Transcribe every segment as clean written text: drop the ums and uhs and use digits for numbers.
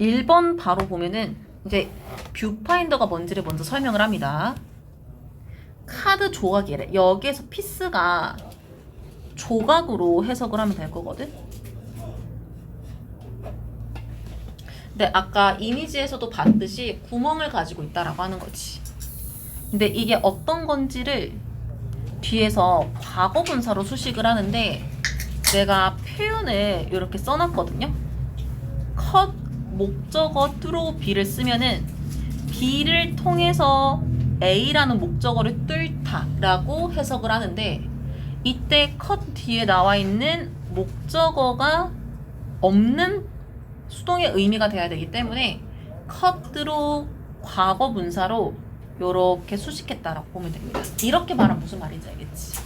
1번 바로 보면은 이제 뷰파인더가 뭔지를 먼저 설명을 합니다. 카드 조각이래. 여기에서 피스가 조각으로 해석을 하면 될 거거든. 근데 아까 이미지에서도 봤듯이 구멍을 가지고 있다라고 하는 거지. 근데 이게 어떤 건지를 뒤에서 과거 분사로 수식을 하는데 내가 표현을 이렇게 써놨거든요. 컷 목적어 through B를 쓰면은 B를 통해서 A라는 목적어를 뚫다 라고 해석을 하는데 이때 컷 뒤에 나와 있는 목적어가 없는 수동의 의미가 돼야 되기 때문에 cut through 과거 분사로 요렇게 수식했다라고 보면 됩니다. 이렇게 말하면 무슨 말인지 알겠지?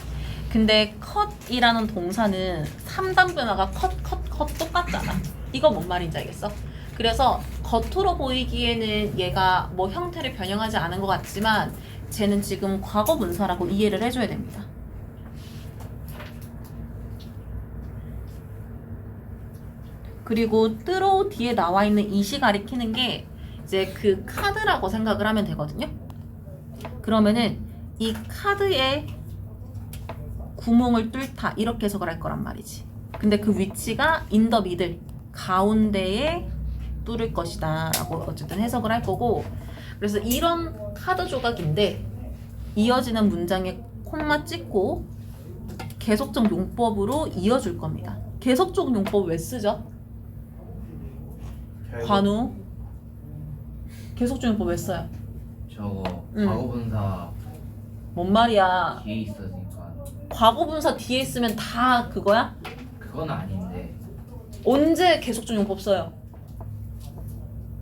근데 cut이라는 동사는 3단 변화가 cut 똑같잖아. 이거 뭔 말인지 알겠어? 그래서 겉으로 보이기에는 얘가 뭐 형태를 변형하지 않은 것 같지만 쟤는 지금 과거 분사라고 이해를 해줘야 됩니다. 그리고 through 뒤에 나와 있는 it이 가리키는 게 이제 그 카드라고 생각을 하면 되거든요. 그러면은 이 카드에 구멍을 뚫다 이렇게 해석을 할 거란 말이지. 근데 그 위치가 in the middle 가운데에 뚫을 것이다 라고 어쨌든 해석을 할 거고, 그래서 이런 카드 조각인데 이어지는 문장에 콤마 찍고 계속적 용법으로 이어줄 겁니다. 계속적 용법 왜 쓰죠? 관우 계속적 용법 왜 써요? 저거 응. 과거분사 뭔 말이야? 뒤에 있으니까 과거분사 뒤에 있으면 다 그거야? 그건 아닌데 언제 계속적 용법 써요?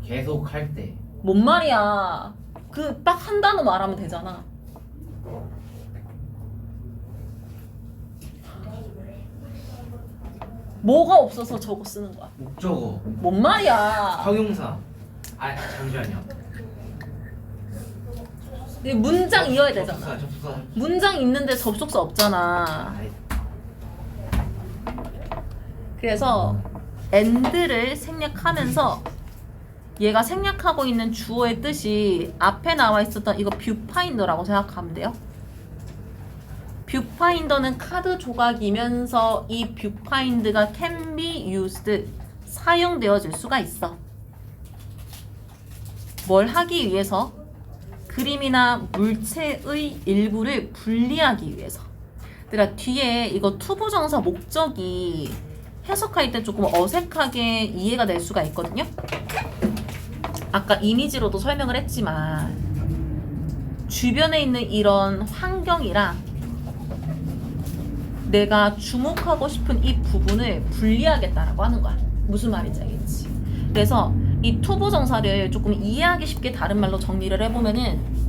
계속 할 때 뭔 말이야? 그 딱 한 단어 말하면 되잖아. 뭐가 없어서 저거 쓰는 거야? 목적어 뭔 말이야? 형용사 잠시만요. 이 문장 이어야 되잖아. 접수사 문장 있는데 접속사 없잖아. 아이, 그래서 and를 생략하면서 얘가 생략하고 있는 주어의 뜻이 앞에 나와 있었던 이거 뷰파인더라고 생각하면 돼요. 뷰파인더는 카드 조각이면서 이 뷰파인드가 can be used 사용되어질 수가 있어. 뭘 하기 위해서? 그림이나 물체의 일부를 분리하기 위해서. 얘들아 뒤에 이거 투부정사 목적이 해석할 때 조금 어색하게 이해가 될 수가 있거든요. 아까 이미지로도 설명을 했지만 주변에 있는 이런 환경이랑 내가 주목하고 싶은 이 부분을 분리하겠다라고 하는 거야. 무슨 말인지 알겠지? 그래서 이 투부정사를 조금 이해하기 쉽게 다른 말로 정리를 해보면은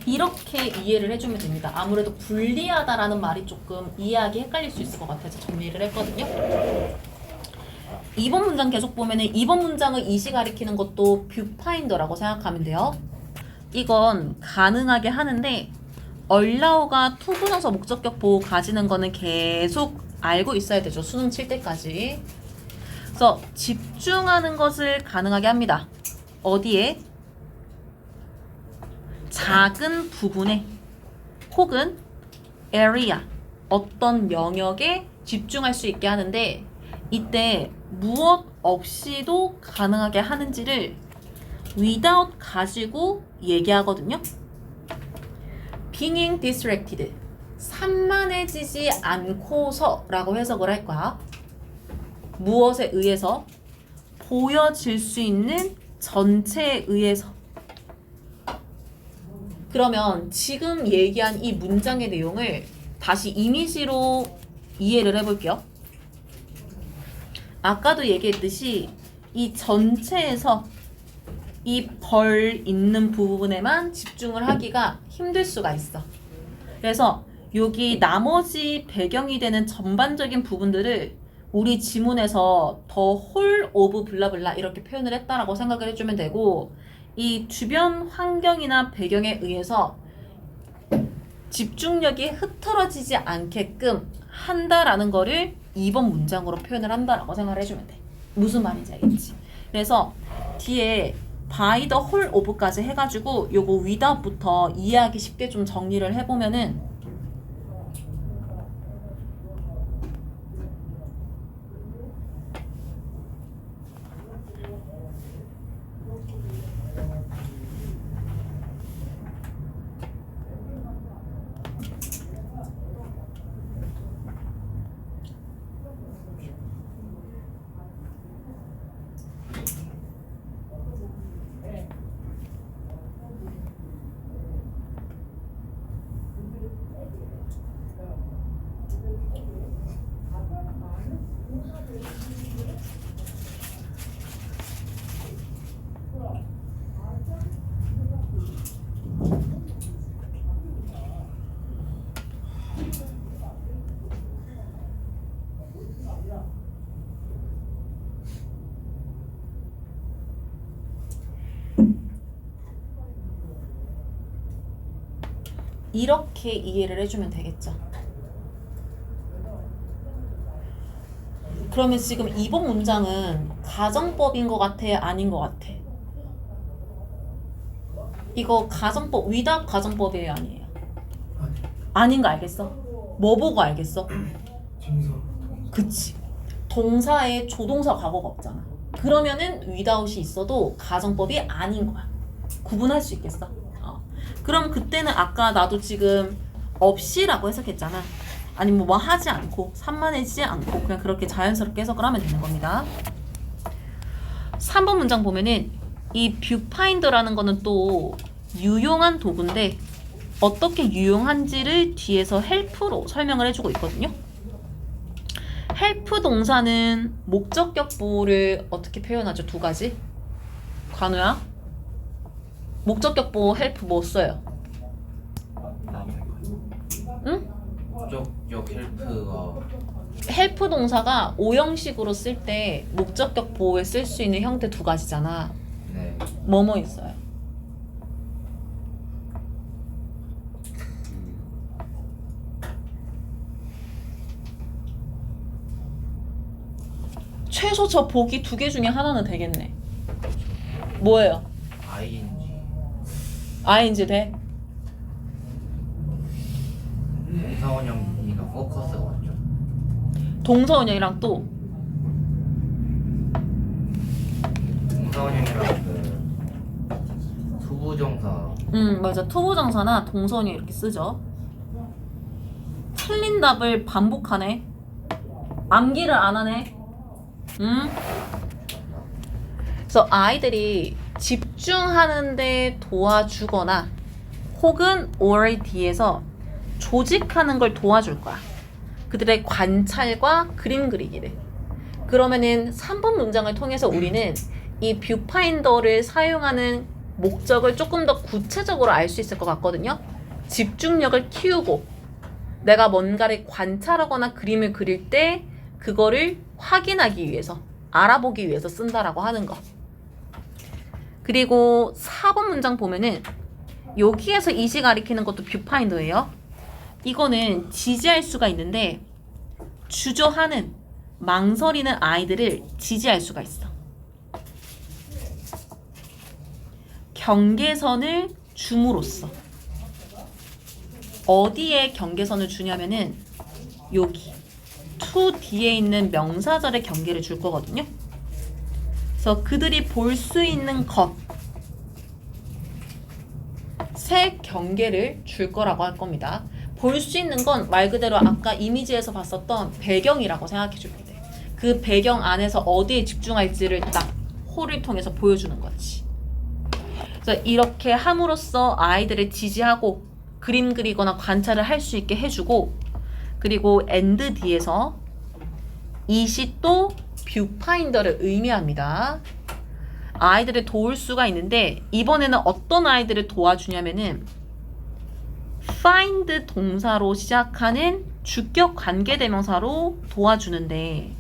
이렇게 이해를 해주면 됩니다. 아무래도 분리하다라는 말이 조금 이해하기 헷갈릴 수 있을 것 같아서 정리를 했거든요. 2번 문장 계속 보면은 2번 문장의 이시 가리키는 것도 뷰파인더라고 생각하면 돼요. 이건 가능하게 하는데 allow가 투부정사 목적격 보호 가지는 거는 계속 알고 있어야 되죠. 수능 칠 때까지. 그래서 집중하는 것을 가능하게 합니다. 어디에? 작은 부분에 혹은 area 어떤 영역에 집중할 수 있게 하는데 이때 무엇 없이도 가능하게 하는지를 without 가지고 얘기하거든요. being distracted 산만해지지 않고서 라고 해석을 할 거야. 무엇에 의해서? 보여질 수 있는 전체에 의해서 그러면 지금 얘기한 이 문장의 내용을 다시 이미지로 이해를 해볼게요. 아까도 얘기했듯이 이 전체에서 이 벌 있는 부분에만 집중을 하기가 힘들 수가 있어. 그래서 여기 나머지 배경이 되는 전반적인 부분들을 우리 지문에서 the whole of 블라블라 이렇게 표현을 했다라고 생각을 해주면 되고, 이 주변 환경이나 배경에 의해서 집중력이 흐트러지지 않게끔 한다라는 거를 2번 문장으로 표현을 한다라고 생각을 해주면 돼. 무슨 말인지 알겠지? 그래서 뒤에 by the whole of까지 해가지고 요거 without부터 이해하기 쉽게 좀 정리를 해보면은, 이렇게 이해를 해주면 되겠죠. 그러면 지금 2번 문장은 가정법인 것 같아? 아닌 것 같아? 이거 가정법, without 가정법이에요? 아니에요? 아닌 거 알겠어? 뭐 보고 알겠어? 정사. 그치. 동사에 조동사 과거가 없잖아. 그러면은 without이 있어도 가정법이 아닌 거야. 구분할 수 있겠어? 그럼 그때는 아까 나도 지금 없이라고 해석했잖아. 아니면 뭐 하지 않고 산만해지지 않고 그냥 그렇게 자연스럽게 해석을 하면 되는 겁니다. 3번 문장 보면은 이 뷰파인더라는 거는 또 유용한 도구인데 어떻게 유용한지를 뒤에서 헬프로 설명을 해주고 있거든요. 헬프 동사는 목적격 보호를 어떻게 표현하죠? 두 가지. 관우야? 목적격 보호 헬프 뭐 써요? 응? 목적격 헬프가 헬프 동사가 오형식으로 쓸 때 목적격 보호에 쓸 수 있는 형태 두 가지잖아. 네. 뭐뭐 있어요? 최소 저 보기 두 개 중에 하나는 되겠네. 뭐예요? ing ing 돼? 동사원형이니까 포커스가 맞죠? 동사원형이랑 또 동사원형이랑 그 투부정사 맞아. 투부정사나 동사원형 이렇게 쓰죠. 틀린 답을 반복하네. 암기를 안 하네. 그래서 아이들이 집중하는데 도와주거나 혹은 or 뒤에서 조직하는 걸 도와줄 거야. 그들의 관찰과 그림 그리기를. 그러면은 3번 문장을 통해서 우리는 이 뷰파인더를 사용하는 목적을 조금 더 구체적으로 알 수 있을 것 같거든요. 집중력을 키우고 내가 뭔가를 관찰하거나 그림을 그릴 때 그거를 확인하기 위해서, 알아보기 위해서 쓴다라고 하는 거. 그리고 4번 문장 보면은 여기에서 이시 가리키는 것도 뷰파인더예요. 이거는 지지할 수가 있는데 주저하는, 망설이는 아이들을 지지할 수가 있어. 경계선을 줌으로써. 어디에 경계선을 주냐면은 여기 to 뒤에 있는 명사절의 경계를 줄 거거든요. 그래서 그들이 볼 수 있는 것의 경계를 줄 거라고 할 겁니다. 볼 수 있는 건 말 그대로 아까 이미지에서 봤었던 배경이라고 생각해 주면 돼. 그 배경 안에서 어디에 집중할지를 딱 홀을 통해서 보여주는 거지. 그래서 이렇게 함으로써 아이들을 지지하고 그림 그리거나 관찰을 할 수 있게 해주고, 그리고 and 뒤에서 이시 또 뷰파인더를 의미합니다. 아이들을 도울 수가 있는데 이번에는 어떤 아이들을 도와주냐면은 find 동사로 시작하는 주격 관계대명사로 도와주는데,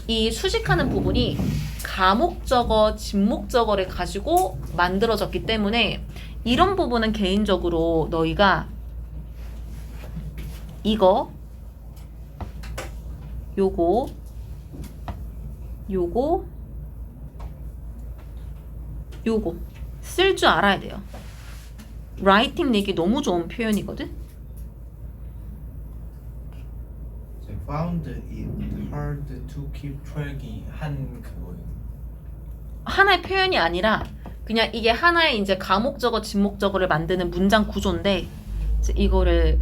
이 수식하는 부분이 가목적어, 진목적어를 가지고 만들어졌기 때문에 이런 부분은 개인적으로 너희가 이거, 요거 쓸 줄 알아야 돼요. 라이팅 내기 너무 좋은 표현이거든. Found it hard to keep track이 한 그거예요. 하나의 표현이 아니라 그냥 이게 하나의 이제 가목적어, 진목적어를 만드는 문장 구조인데, 이제 이거를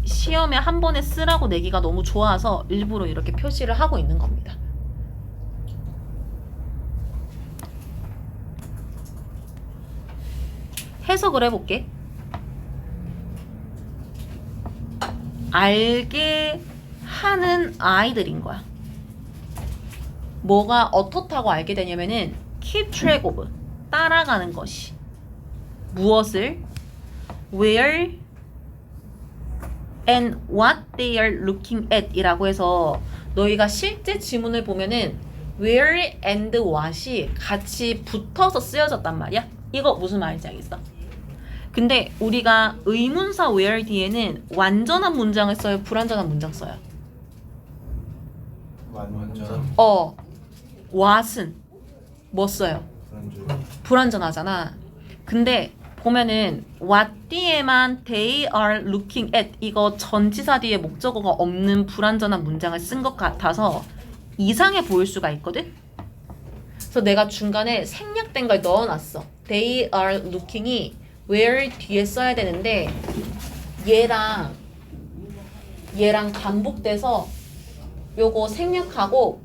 시험에 한 번에 쓰라고 내기가 너무 좋아서 일부러 이렇게 표시를 하고 있는 겁니다. 해석을 해볼게. 알게 하는 아이들인 거야. 뭐가 어떻다고 알게 되냐면은 keep track of, 따라가는 것이. 무엇을? where and what they are looking at 이라고 해서 너희가 실제 지문을 보면은 where and what이 같이 붙어서 쓰여졌단 말이야. 이거 무슨 말인지 알겠어? 근데 우리가 의문사 where 뒤에는 완전한 문장을 써요? 불완전한 문장 써요? 완전 what은 뭐 써요? 불완전하잖아. 근데 보면은 what 뒤에만 they are looking at, 이거 전치사 뒤에 목적어가 없는 불완전한 문장을 쓴 것 같아서 이상해 보일 수가 있거든? 그래서 내가 중간에 생략된 걸 넣어놨어. they are looking이 where 뒤에 써야 되는데 얘랑 반복돼서 요거 생략하고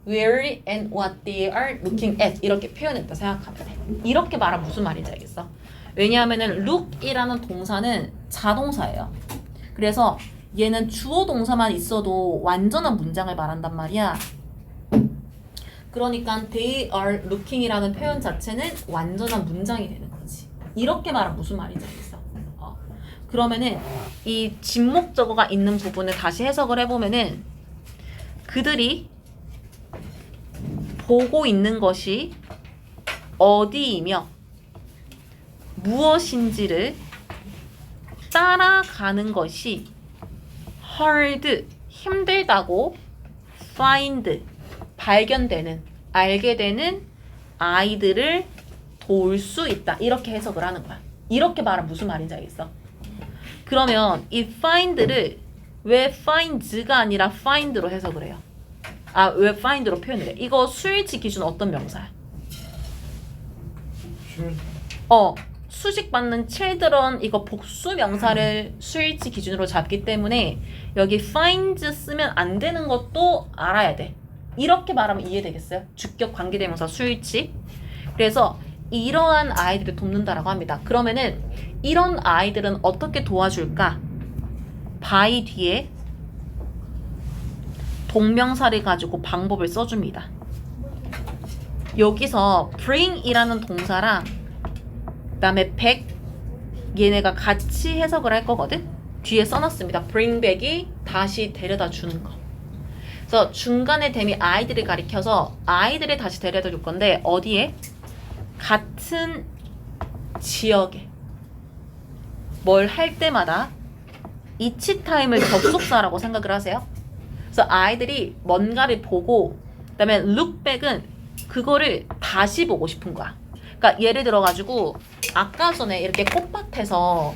where and what they are looking at 이렇게 표현했다 생각하면 돼. 이렇게 말하면 무슨 말인지 알겠어? 왜냐하면은 look이라는 동사는 자동사예요. 그래서 얘는 주어 동사만 있어도 완전한 문장을 말한단 말이야. 그러니까 they are looking이라는 표현 자체는 완전한 문장이 되는 거지. 이렇게 말하면 무슨 말인지 알겠어? 그러면은 이 진목적어가 있는 부분을 다시 해석을 해보면은 그들이 보고 있는 것이 어디이며 무엇인지를 따라가는 것이 hard, 힘들다고 find, 발견되는, 알게 되는 아이들을 도울 수 있다. 이렇게 해석을 하는 거야. 이렇게 말하면 무슨 말인지 알겠어? 그러면 이 find를 왜 finds가 아니라 find로 해석을 해요? 왜 find로 표현을 해? 이거 수일치 기준 어떤 명사야? 수식받는 children 이거 복수 명사를 수일치 기준으로 잡기 때문에 여기 finds 쓰면 안 되는 것도 알아야 돼. 이렇게 말하면 이해되겠어요? 주격 관계대명사 수일치. 그래서 이러한 아이들을 돕는다라고 합니다. 그러면은 이런 아이들은 어떻게 도와줄까? by 뒤에 동명사를 가지고 방법을 써줍니다. 여기서 bring이라는 동사랑 그다음에 back 얘네가 같이 해석을 할 거거든. 뒤에 써놨습니다. bring back이 다시 데려다 주는 거. 그래서 중간에 댐이 아이들을 가리켜서 아이들을 다시 데려다 줄 건데 어디에? 같은 지역에 뭘 할 때마다 each time을 접속사라고 생각을 하세요. 그래서 아이들이 뭔가를 보고 그다음에 look back은 그거를 다시 보고 싶은 거야. 그러니까 예를 들어가지고 아까 전에 이렇게 꽃밭에서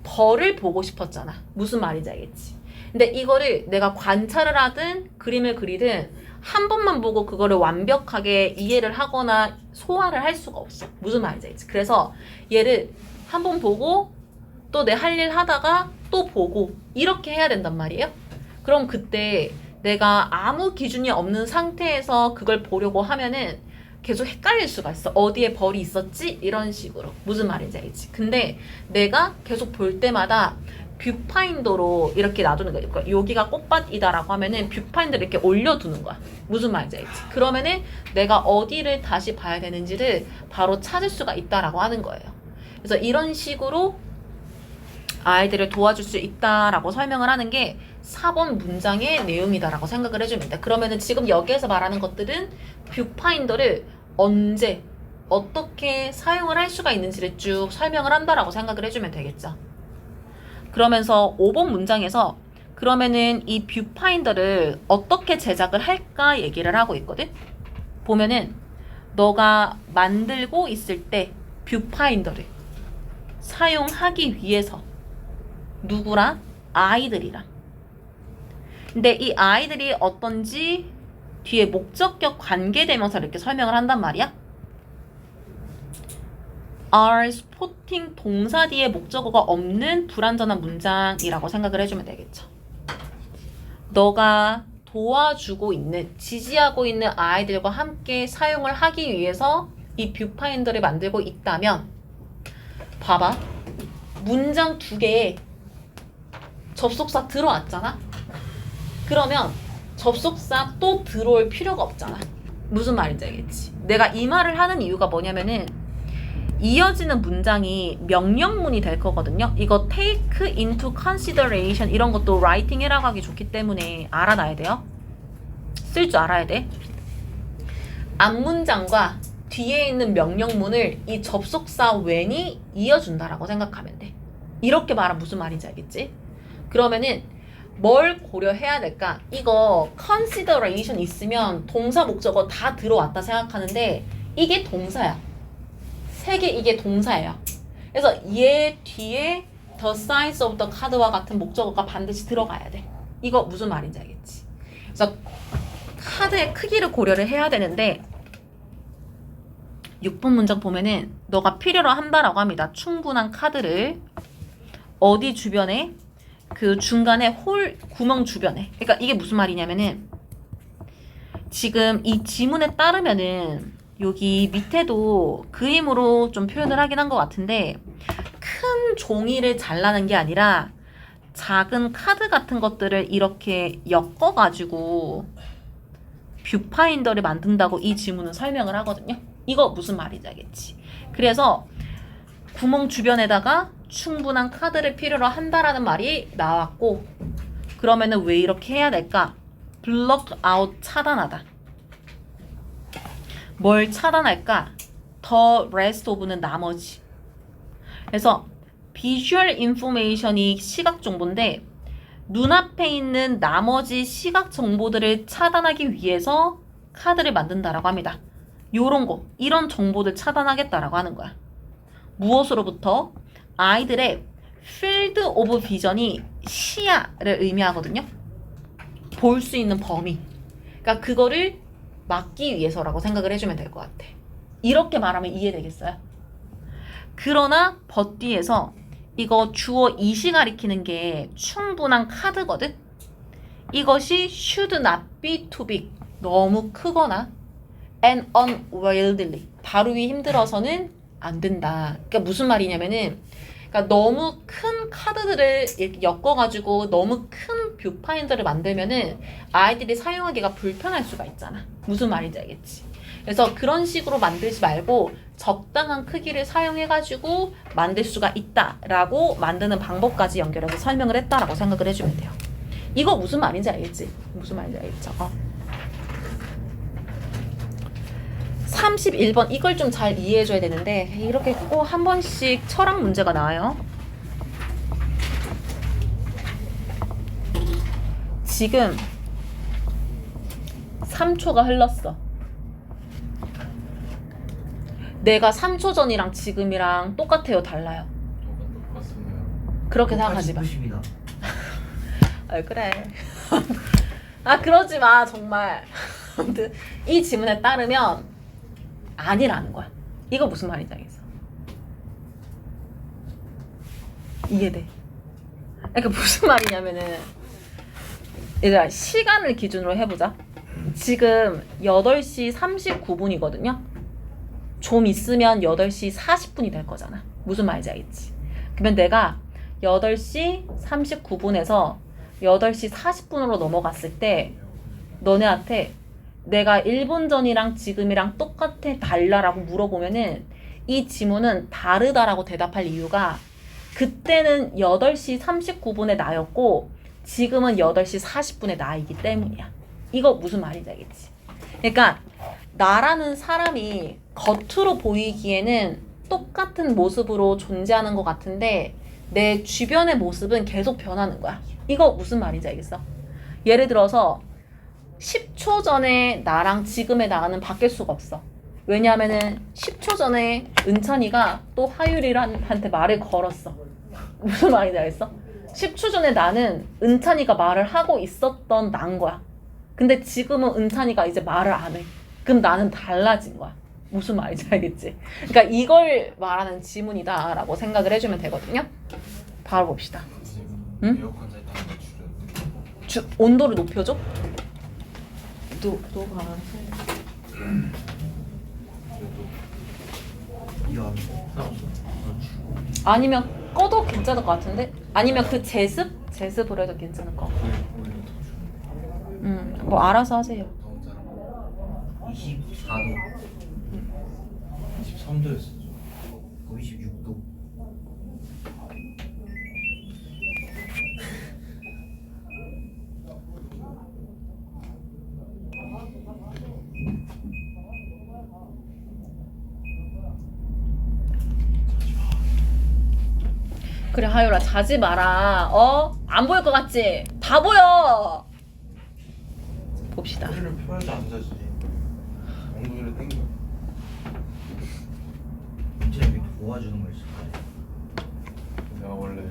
벌을 보고 싶었잖아. 무슨 말인지 알겠지? 근데 이거를 내가 관찰을 하든 그림을 그리든 한 번만 보고 그거를 완벽하게 이해를 하거나 소화를 할 수가 없어. 무슨 말인지 알겠지? 그래서 얘를 한 번 보고 또 내 할 일 하다가 또 보고 이렇게 해야 된단 말이에요. 그럼 그때 내가 아무 기준이 없는 상태에서 그걸 보려고 하면은 계속 헷갈릴 수가 있어. 어디에 벌이 있었지? 이런 식으로. 무슨 말인지 알지? 근데 내가 계속 볼 때마다 뷰파인더로 이렇게 놔두는 거야. 그러니까 여기가 꽃밭이다라고 하면은 뷰파인더를 이렇게 올려두는 거야. 무슨 말인지 알지? 그러면은 내가 어디를 다시 봐야 되는지를 바로 찾을 수가 있다라고 하는 거예요. 그래서 이런 식으로 아이들을 도와줄 수 있다라고 설명을 하는 게 4번 문장의 내용이다라고 생각을 해주면 돼. 그러면은 지금 여기에서 말하는 것들은 뷰파인더를 언제 어떻게 사용을 할 수가 있는지를 쭉 설명을 한다라고 생각을 해주면 되겠죠. 그러면서 5번 문장에서 그러면은 이 뷰파인더를 어떻게 제작을 할까 얘기를 하고 있거든. 보면은 너가 만들고 있을 때 뷰파인더를 사용하기 위해서 누구랑? 아이들이랑. 근데 이 아이들이 어떤지 뒤에 목적격 관계대명사를 이렇게 설명을 한단 말이야. are supporting 동사 뒤에 목적어가 없는 불완전한 문장이라고 생각을 해주면 되겠죠. 너가 도와주고 있는, 지지하고 있는 아이들과 함께 사용을 하기 위해서 이 뷰파인더를 만들고 있다면 봐봐. 문장 2개에 접속사 들어왔잖아? 그러면 접속사 또 들어올 필요가 없잖아. 무슨 말인지 알겠지? 내가 이 말을 하는 이유가 뭐냐면은 이어지는 문장이 명령문이 될 거거든요. 이거 take into consideration 이런 것도 라이팅 해라고 하기 좋기 때문에 알아놔야 돼요. 쓸 줄 알아야 돼. 앞문장과 뒤에 있는 명령문을 이 접속사 when이 이어준다라고 생각하면 돼. 이렇게 말하면 무슨 말인지 알겠지? 그러면은 뭘 고려해야 될까? 이거 consideration 있으면 동사 목적어 다 들어왔다 생각하는데 이게 동사야. 3개 이게 동사예요. 그래서 얘 뒤에 the size of the card와 같은 목적어가 반드시 들어가야 돼. 이거 무슨 말인지 알겠지? 그래서 카드의 크기를 고려를 해야 되는데 6번 문장 보면은 너가 필요로 한다라고 합니다. 충분한 카드를 어디 주변에? 그 중간에 홀 구멍 주변에. 그러니까 이게 무슨 말이냐면은 지금 이 지문에 따르면은 여기 밑에도 그림으로 좀 표현을 하긴 한 것 같은데 큰 종이를 잘라는 게 아니라 작은 카드 같은 것들을 이렇게 엮어가지고 뷰파인더를 만든다고 이 지문은 설명을 하거든요. 이거 무슨 말인지 알겠지? 그래서 구멍 주변에다가 충분한 카드를 필요로 한다라는 말이 나왔고 그러면은 왜 이렇게 해야 될까? block out 차단하다. 뭘 차단할까? the rest of는 나머지. 그래서 visual information이 시각 정보인데 눈앞에 있는 나머지 시각 정보들을 차단하기 위해서 카드를 만든다라고 합니다. 요런 거, 이런 정보들 차단하겠다라고 하는 거야. 무엇으로부터? 아이들의 field of vision이 시야를 의미하거든요. 볼 수 있는 범위. 그러니까 그거를 막기 위해서라고 생각을 해주면 될 것 같아. 이렇게 말하면 이해되겠어요? 그러나 버디에서 이거 주어 이시 가리키는 게 충분한 카드거든? 이것이 should not be too big. 너무 크거나 and unwieldy. 다루기 힘들어서는 안 된다. 그러니까 무슨 말이냐면은 그러니까 너무 큰 카드들을 이렇게 엮어가지고 너무 큰 뷰파인더를 만들면은 아이들이 사용하기가 불편할 수가 있잖아. 무슨 말인지 알겠지? 그래서 그런 식으로 만들지 말고 적당한 크기를 사용해가지고 만들 수가 있다라고 만드는 방법까지 연결해서 설명을 했다라고 생각을 해주면 돼요. 이거 무슨 말인지 알겠지? 무슨 말인지 알겠죠? 31번 이걸 좀 잘 이해해줘야 되는데 이렇게 꼭 한 번씩 철학 문제가 나와요. 지금 3초가 흘렀어. 내가 3초 전이랑 지금이랑 똑같아요? 달라요? 똑같습니다. 그렇게 생각하지 마. 90이다. 아 그래. 아 그러지 마 정말. 아무튼 이 지문에 따르면 아니라는 거야. 이거 무슨 말인지 알겠어? 이해돼? 그러니까 무슨 말이냐면은 얘들아 시간을 기준으로 해보자. 지금 8시 39분이거든요. 좀 있으면 8시 40분이 될 거잖아. 무슨 말인지 알겠지? 그러면 내가 8시 39분에서 8시 40분으로 넘어갔을 때 너네한테 내가 1분 전이랑 지금이랑 똑같아 달라라고 물어보면은 이 지문은 다르다라고 대답할 이유가 그때는 8시 39분에 나였고 지금은 8시 40분에 나이기 때문이야. 이거 무슨 말인지 알겠지? 그러니까 나라는 사람이 겉으로 보이기에는 똑같은 모습으로 존재하는 것 같은데 내 주변의 모습은 계속 변하는 거야. 이거 무슨 말인지 알겠어? 예를 들어서 10초 전에 나랑 지금의 나는 바뀔 수가 없어. 왜냐하면은 10초 전에 은찬이가 또 하율이한테 말을 걸었어. 무슨 말인지 알겠어? 10초 전에 나는 은찬이가 말을 하고 있었던 난 거야. 근데 지금은 은찬이가 이제 말을 안 해. 그럼 나는 달라진 거야. 무슨 말인지 알겠지? 그러니까 이걸 말하는 지문이다라고 생각을 해주면 되거든요. 바로 봅시다. 응? 에어컨 살짝 줄여. 온도를 높여줘? 너가 알아서 이거 아니면 꺼도 괜찮을 것 같은데? 아니면 그 제습으로 해도 괜찮을 것 같고. 뭐 알아서 하세요. 더운 사람 24도 23도였어. 26도 그래 하율아 자지 마라. 안 보일 것 같지? 다 보여. 봅시다. 소리를 펴야지 안 자지. 엉덩이를 당겨. 진짜 여기 도와주는 거 있을 거야. 내가 원래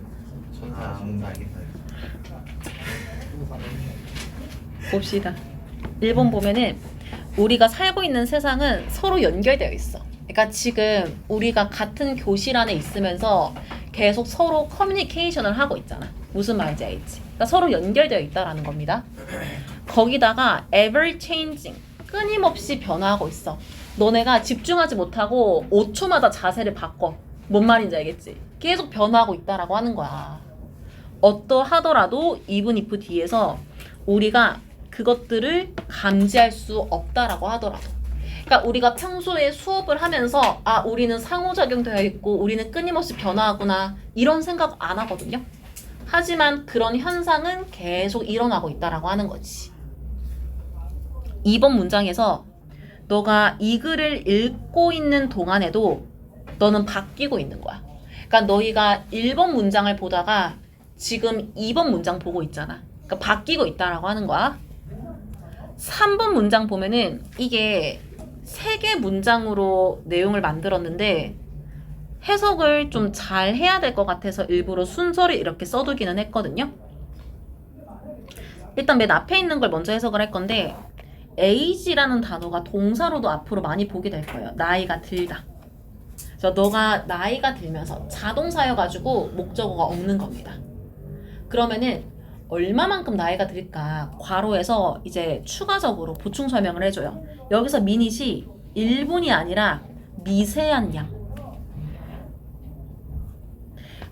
천사 알겠다. 봅시다. 1번 보면은 우리가 살고 있는 세상은 서로 연결되어 있어. 그러니까 지금 우리가 같은 교실 안에 있으면서 계속 서로 커뮤니케이션을 하고 있잖아. 무슨 말인지 알겠지? 그러니까 서로 연결되어 있다라는 겁니다. 거기다가 ever changing, 끊임없이 변화하고 있어. 너네가 집중하지 못하고 5초마다 자세를 바꿔. 뭔 말인지 알겠지? 계속 변화하고 있다라고 하는 거야. 어떠하더라도 even if 뒤에서 우리가 그것들을 감지할 수 없다라고 하더라도. 그러니까 우리가 평소에 수업을 하면서 우리는 상호작용되어 있고 우리는 끊임없이 변화하구나 이런 생각 안 하거든요. 하지만 그런 현상은 계속 일어나고 있다라고 하는 거지. 2번 문장에서 너가 이 글을 읽고 있는 동안에도 너는 바뀌고 있는 거야. 그러니까 너희가 1번 문장을 보다가 지금 2번 문장 보고 있잖아. 그러니까 바뀌고 있다라고 하는 거야. 3번 문장 보면은 이게 3개 문장으로 내용을 만들었는데 해석을 좀 잘 해야 될 것 같아서 일부러 순서를 이렇게 써두기는 했거든요. 일단 맨 앞에 있는 걸 먼저 해석을 할 건데 age라는 단어가 동사로도 앞으로 많이 보게 될 거예요. 나이가 들다. 그래서 너가 나이가 들면서 자동사여가지고 목적어가 없는 겁니다. 그러면은 얼마만큼 나이가 들까 괄호에서 이제 추가적으로 보충 설명을 해줘요. 여기서 미닛이 1분이 아니라 미세한 양.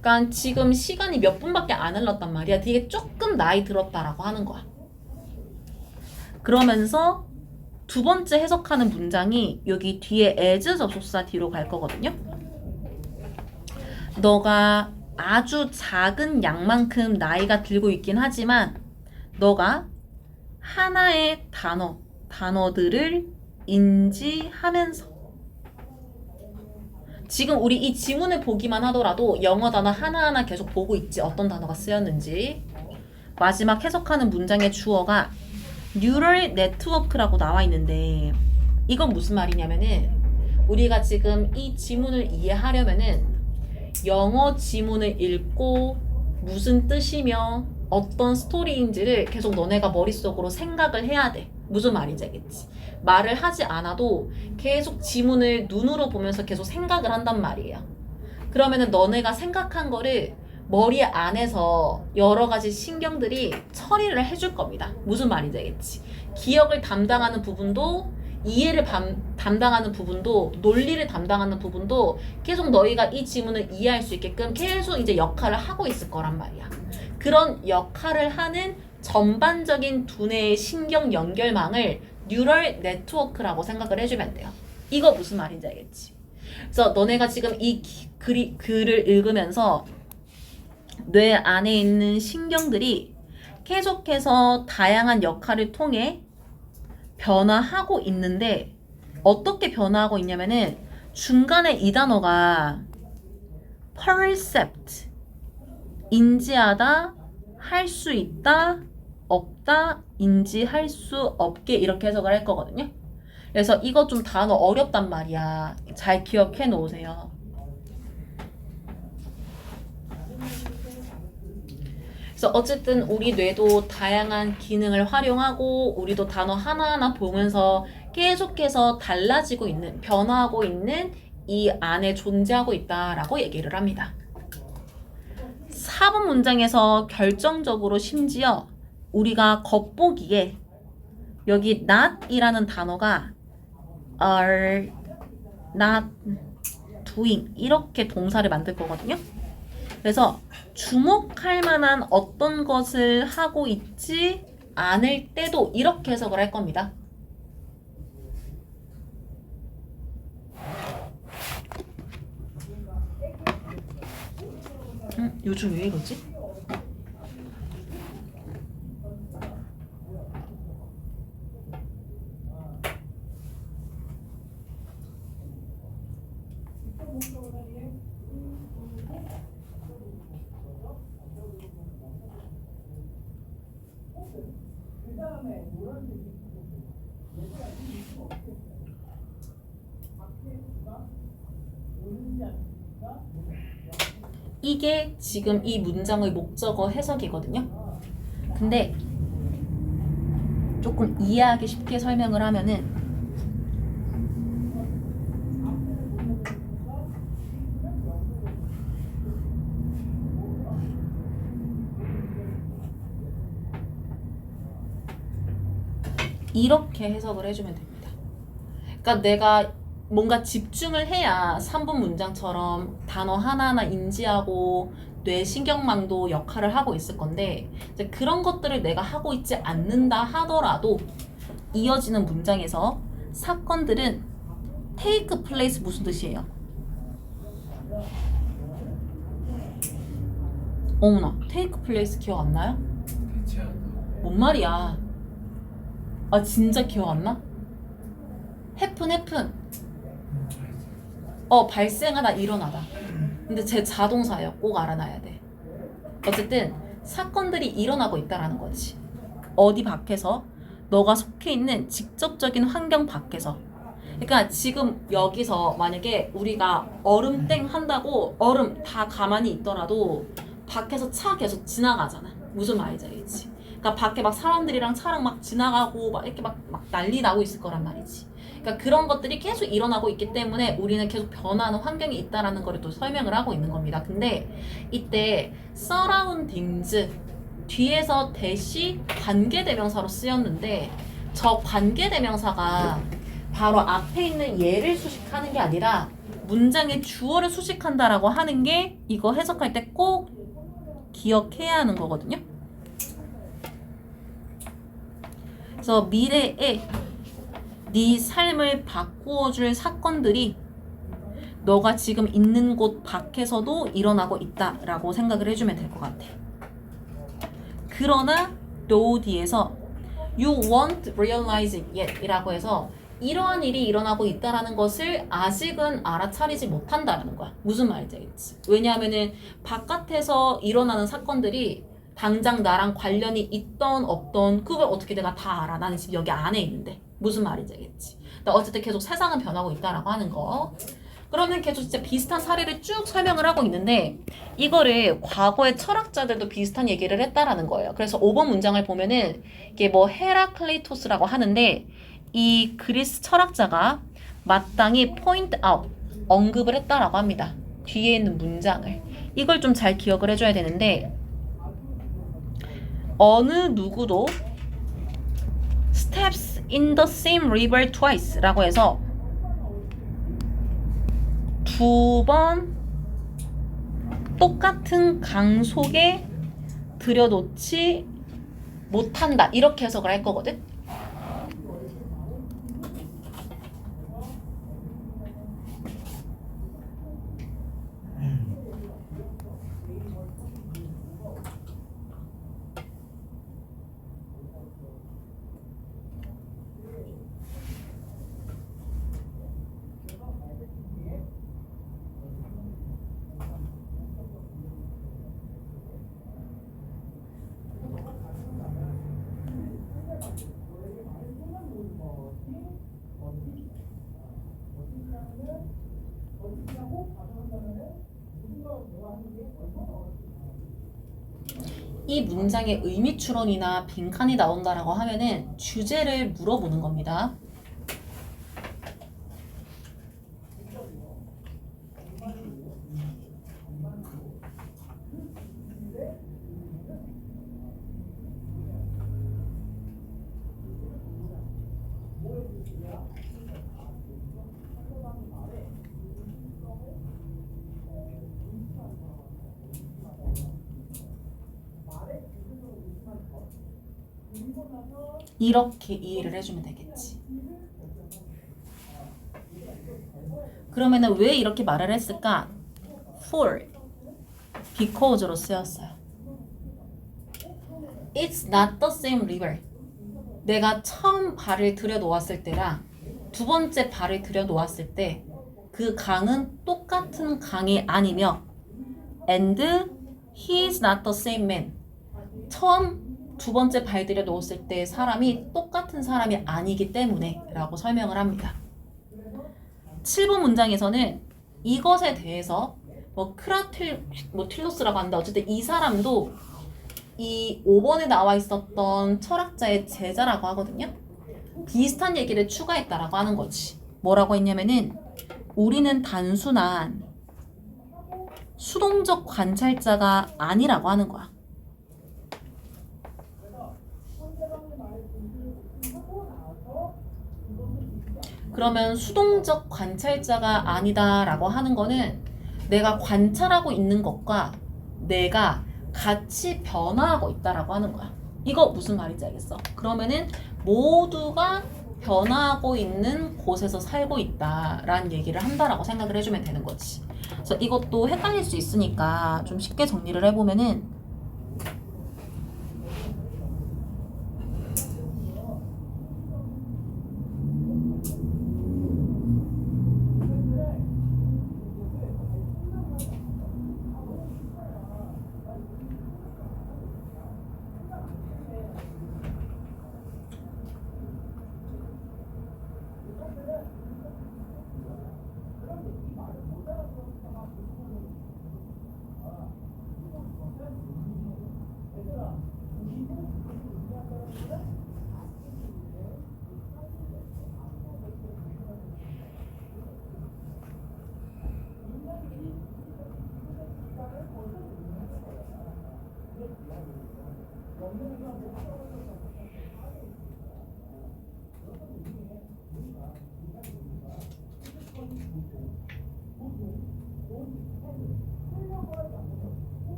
그러니까 지금 시간이 몇 분밖에 안 흘렀단 말이야. 되게 조금 나이 들었다라고 하는 거야. 그러면서 두 번째 해석하는 문장이 여기 뒤에 as 접속사 뒤로 갈 거거든요. 너가 아주 작은 양만큼 나이가 들고 있긴 하지만 너가 하나의 단어들을 인지하면서 지금 우리 이 지문을 보기만 하더라도 영어 단어 하나하나 계속 보고 있지. 어떤 단어가 쓰였는지. 마지막 해석하는 문장의 주어가 뉴럴 네트워크라고 나와 있는데 이건 무슨 말이냐면은 우리가 지금 이 지문을 이해하려면은 영어 지문을 읽고 무슨 뜻이며 어떤 스토리인지를 계속 너네가 머릿속으로 생각을 해야 돼. 무슨 말인지 알겠지? 말을 하지 않아도 계속 지문을 눈으로 보면서 계속 생각을 한단 말이에요. 그러면은 너네가 생각한 거를 머리 안에서 여러 가지 신경들이 처리를 해줄 겁니다. 무슨 말인지 알겠지? 기억을 담당하는 부분도 이해를 담당하는 부분도 논리를 담당하는 부분도 계속 너희가 이 지문을 이해할 수 있게끔 계속 이제 역할을 하고 있을 거란 말이야. 그런 역할을 하는 전반적인 두뇌의 신경 연결망을 뉴럴 네트워크라고 생각을 해주면 돼요. 이거 무슨 말인지 알겠지? 그래서 너네가 지금 이 글을 읽으면서 뇌 안에 있는 신경들이 계속해서 다양한 역할을 통해 변화하고 있는데 어떻게 변화하고 있냐면은 중간에 이 단어가 percept 인지하다, 할 수 있다, 없다, 인지할 수 없게 이렇게 해석을 할 거거든요. 그래서 이거 좀 단어 어렵단 말이야. 잘 기억해 놓으세요. 그래서 어쨌든 우리 뇌도 다양한 기능을 활용하고 우리도 단어 하나하나 보면서 계속해서 달라지고 있는, 변화하고 있는 이 안에 존재하고 있다라고 얘기를 합니다. 4번 문장에서 결정적으로 심지어 우리가 겉보기에 여기 not이라는 단어가 are not doing 이렇게 동사를 만들 거거든요. 그래서 주목할 만한 어떤 것을 하고 있지 않을 때도 이렇게 해석을 할 겁니다. 요즘 왜 이러지? 이게 지금 이 문장의 목적어 해석이거든요. 근데 조금 이해하기 쉽게 설명을 하면은 이렇게 해석을 해주면 됩니다. 그러니까 내가 뭔가 집중을 해야 3분 문장처럼 단어 하나하나 인지하고 뇌 신경망도 역할을 하고 있을 건데 이제 그런 것들을 내가 하고 있지 않는다 하더라도 이어지는 문장에서 사건들은 take place 무슨 뜻이에요? 어머나 take place 기억 안 나요? 대체하다. 뭔 말이야? 아 진짜 기억 안 나? happen 발생하다 일어나다. 근데 제 자동사예요. 꼭 알아놔야 돼. 어쨌든 사건들이 일어나고 있다라는 거지. 어디 밖에서 너가 속해 있는 직접적인 환경 밖에서. 그러니까 지금 여기서 만약에 우리가 얼음 땡 한다고 얼음 다 가만히 있더라도 밖에서 차 계속 지나가잖아. 무슨 말인지 알겠지? 그러니까 밖에 막 사람들이랑 차랑 막 지나가고 막 이렇게 막 난리 나고 있을 거란 말이지. 그러니까 그런 것들이 계속 일어나고 있기 때문에 우리는 계속 변하는 환경이 있다라는 걸 또 설명을 하고 있는 겁니다. 근데 이때 surroundings 뒤에서 대시 관계대명사로 쓰였는데 저 관계대명사가 바로 앞에 있는 얘를 수식하는 게 아니라 문장의 주어를 수식한다라고 하는 게 이거 해석할 때 꼭 기억해야 하는 거거든요. 그래서 미래에 네 삶을 바꾸어줄 사건들이 너가 지금 있는 곳 밖에서도 일어나고 있다라고 생각을 해주면 될 것 같아. 그러나 though 뒤에서 you won't realize it yet 이라고 해서 이러한 일이 일어나고 있다라는 것을 아직은 알아차리지 못한다라는 거야. 무슨 말인지 알겠지? 왜냐하면은 바깥에서 일어나는 사건들이 당장 나랑 관련이 있던 없던 그걸 어떻게 내가 다 알아. 나는 지금 여기 안에 있는데. 무슨 말인지 알겠지? 근데 어쨌든 계속 세상은 변하고 있다라고 하는 거. 그러면 계속 진짜 비슷한 사례를 쭉 설명을 하고 있는데 이거를 과거의 철학자들도 비슷한 얘기를 했다라는 거예요. 그래서 5번 문장을 보면은 이게 뭐 헤라클레이토스라고 하는데 이 그리스 철학자가 마땅히 point out 언급을 했다라고 합니다. 뒤에 있는 문장을. 이걸 좀 잘 기억을 해줘야 되는데 어느 누구도 steps in the same river twice 라고 해서 두 번 똑같은 강 속에 들여놓지 못한다 이렇게 해석을 할 거거든. 이 문장에 의미 추론이나 빈칸이 나온다라고 하면은 주제를 물어보는 겁니다. 이렇게 이해를 해주면 되겠지. 그러면은 왜 이렇게 말을 했을까? For, because로 쓰였어요. It's not the same river. 내가 처음 발을 들여놓았을 때랑 두 번째 발을 들여놓았을 때 그 강은 똑같은 강이 아니며 and he is not the same man. 처음 두 번째 발 들여놓았을 때 사람이 똑같은 사람이 아니기 때문에 라고 설명을 합니다. 7번 문장에서는 이것에 대해서 틸로스라고 한다. 어쨌든 이 사람도 이 5번에 나와 있었던 철학자의 제자라고 하거든요. 비슷한 얘기를 추가했다라고 하는 거지. 뭐라고 했냐면은 우리는 단순한 수동적 관찰자가 아니라고 하는 거야. 그러면 수동적 관찰자가 아니다라고 하는 거는 내가 관찰하고 있는 것과 내가 같이 변화하고 있다라고 하는 거야. 이거 무슨 말인지 알겠어? 그러면은 모두가 변화하고 있는 곳에서 살고 있다라는 얘기를 한다라고 생각을 해주면 되는 거지. 그래서 이것도 헷갈릴 수 있으니까 좀 쉽게 정리를 해보면은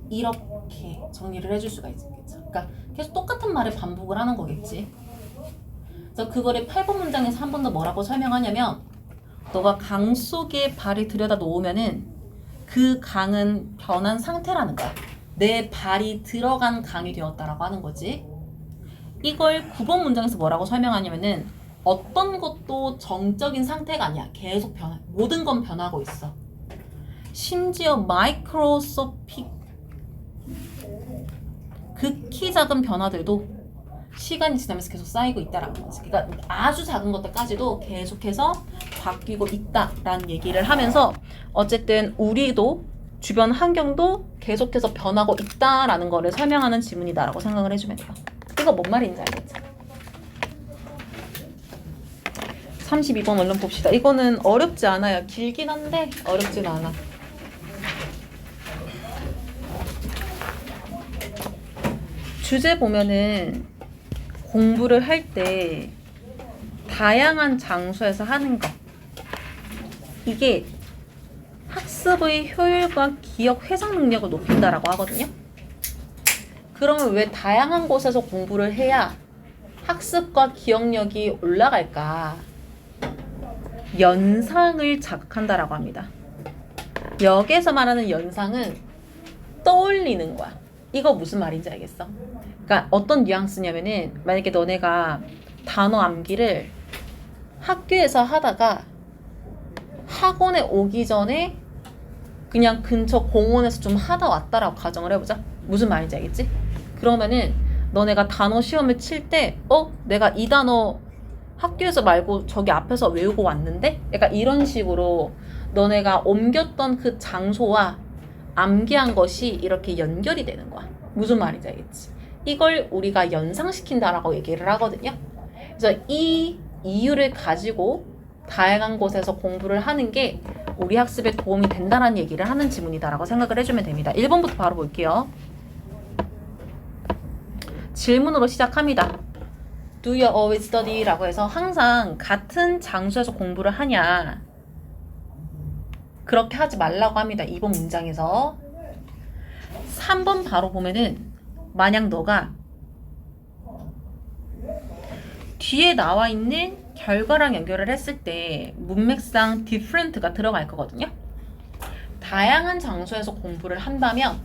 이렇게 정리를 해줄 수가 있겠죠. 그러니까 계속 똑같은 말을 반복을 하는 거겠지. 그래서 그거를 8번 문장에서 한 번 더 뭐라고 설명하냐면 너가 강 속에 발을 들여다 놓으면은 그 강은 변한 상태라는 거야. 내 발이 들어간 강이 되었다라고 하는 거지. 이걸 9번 문장에서 뭐라고 설명하냐면은 어떤 것도 정적인 상태가 아니야. 계속 변화. 모든 건 변하고 있어. 심지어 마이크로스코픽 극히 작은 변화들도 시간이 지나면서 계속 쌓이고 있다라는 거지. 그러니까 아주 작은 것들까지도 계속해서 바뀌고 있다라는 얘기를 하면서 어쨌든 우리도 주변 환경도 계속해서 변하고 있다라는 거를 설명하는 지문이다라고 생각을 해주면 돼요. 이거 뭔 말인지 알겠죠? 32번 얼른 봅시다. 이거는 어렵지 않아요. 길긴 한데 어렵진 않아. 주제 보면은 공부를 할 때 다양한 장소에서 하는 것. 이게 학습의 효율과 기억 회상 능력을 높인다라고 하거든요. 그러면 왜 다양한 곳에서 공부를 해야 학습과 기억력이 올라갈까? 연상을 자극한다라고 합니다. 여기에서 말하는 연상은 떠올리는 거야. 이거 무슨 말인지 알겠어? 그러니까 어떤 뉘앙스냐면은 만약에 너네가 단어 암기를 학교에서 하다가 학원에 오기 전에 그냥 근처 공원에서 좀 하다 왔다라고 가정을 해보자. 무슨 말인지 알겠지? 그러면은 너네가 단어 시험을 칠 때 내가 이 단어 학교에서 말고 저기 앞에서 외우고 왔는데? 약간 이런 식으로 너네가 옮겼던 그 장소와 암기한 것이 이렇게 연결이 되는 거야. 무슨 말인지 알겠지? 이걸 우리가 연상시킨다라고 얘기를 하거든요. 그래서 이 이유를 가지고 다양한 곳에서 공부를 하는 게 우리 학습에 도움이 된다는 얘기를 하는 지문이다라고 생각을 해주면 됩니다. 1번부터 바로 볼게요. 질문으로 시작합니다. Do you always study? 라고 해서 항상 같은 장소에서 공부를 하냐? 그렇게 하지 말라고 합니다. 2번 문장에서. 3번 바로 보면은 만약 너가 뒤에 나와 있는 결과랑 연결을 했을 때 문맥상 different가 들어갈 거거든요. 다양한 장소에서 공부를 한다면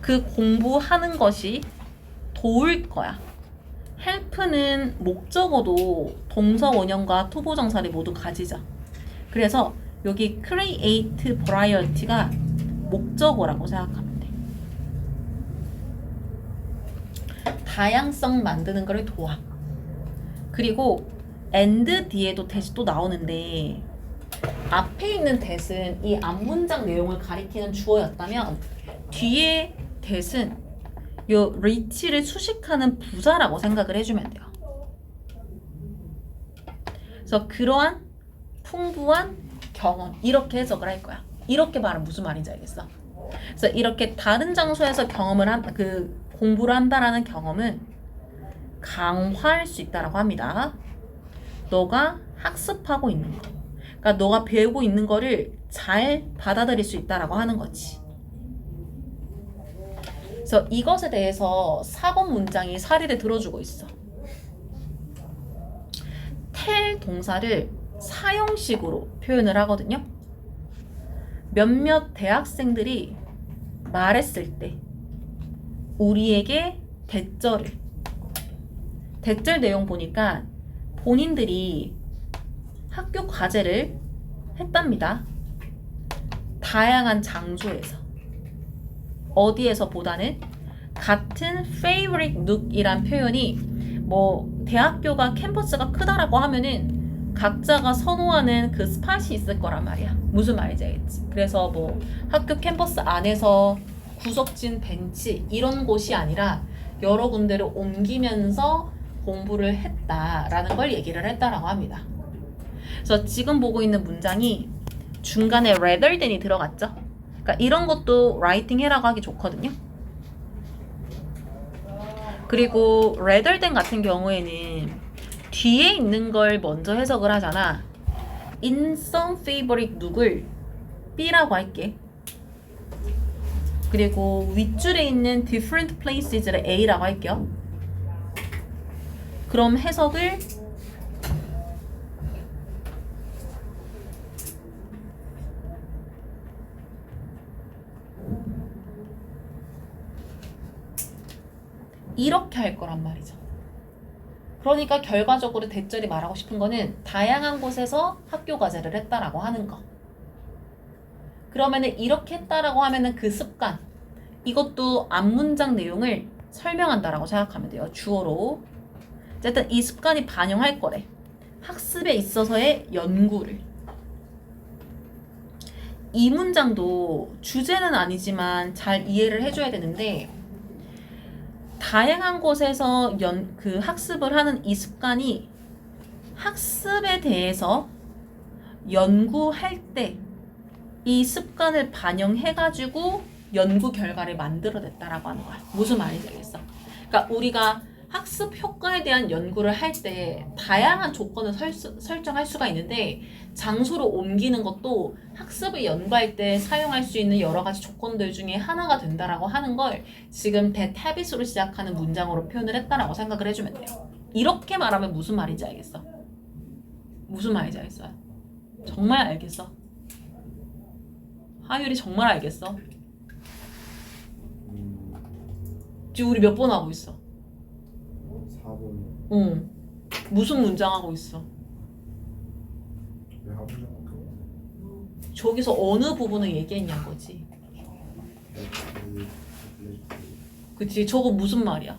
그 공부하는 것이 도울 거야. help는 목적어도 동사 원형과 투부정사를 모두 가지죠. 그래서 여기 create variety가 목적어라고 생각하면 돼. 다양성 만드는 거를 도와. 그리고 and 뒤에도 that이 또 나오는데 앞에 있는 that은 이 앞문장 내용을 가리키는 주어였다면 뒤에 that은 요 reach를 수식하는 부사라고 생각을 해주면 돼요. 그래서 그러한 풍부한 경험 이렇게 해석을 할 거야. 이렇게 말하면 무슨 말인지 알겠어? 그래서 이렇게 다른 장소에서 공부를 한다라는 경험은 강화할 수 있다라고 합니다. 너가 학습하고 있는 거. 그러니까 너가 배우고 있는 거를 잘 받아들일 수 있다라고 하는 거지. 그래서 이것에 대해서 4번 문장이 사례를 들어주고 있어. tell 동사를 사형식으로 표현을 하거든요. 몇몇 대학생들이 말했을 때 우리에게 대절 내용 보니까 본인들이 학교 과제를 했답니다. 다양한 장소에서. 어디에서 보다는 같은 favorite nook이란 표현이 대학교가 캠퍼스가 크다라고 하면은 각자가 선호하는 그 스팟이 있을 거란 말이야. 무슨 말인지 알겠지? 그래서 학교 캠퍼스 안에서 구석진 벤치 이런 곳이 아니라 여러 군데를 옮기면서 공부를 했다라는 걸 얘기를 했다라고 합니다. 그래서 지금 보고 있는 문장이 중간에 rather than이 들어갔죠. 그러니까 이런 것도 라이팅 해라고 하기 좋거든요. 그리고 rather than 같은 경우에는 뒤에 있는 걸 먼저 해석을 하잖아. In some favorite nook을 B라고 할게. 그리고 윗줄에 있는 different places를 A라고 할게요. 그럼 해석을 이렇게 할 거란 말이죠. 그러니까 결과적으로 대절이 말하고 싶은 거는 다양한 곳에서 학교 과제를 했다라고 하는 거. 그러면은 이렇게 했다라고 하면은 그 습관, 이것도 앞문장 내용을 설명한다라고 생각하면 돼요. 주어로. 어쨌든 이 습관이 반영할 거래. 학습에 있어서의 연구를. 이 문장도 주제는 아니지만 잘 이해를 해줘야 되는데 다양한 곳에서 학습을 하는 이 습관이 학습에 대해서 연구할 때 이 습관을 반영해가지고 연구 결과를 만들어냈다라고 하는 거야. 무슨 말인지 알겠어? 그러니까 우리가 학습 효과에 대한 연구를 할 때 다양한 조건을 설정할 수가 있는데 장소로 옮기는 것도 학습을 연구할 때 사용할 수 있는 여러 가지 조건들 중에 하나가 된다라고 하는 걸 지금 that habit으로 시작하는 문장으로 표현을 했다라고 생각을 해주면 돼요. 이렇게 말하면 무슨 말인지 알겠어? 무슨 말인지 알겠어요? 정말 알겠어? 하율이 정말 알겠어? 지금 우리 몇 번 하고 있어? 4번. 응. 무슨 문장 하고 있어? 왜 하부장? 저기서 어느 부분을 얘기했냐는 거지. 그치? 저거 무슨 말이야?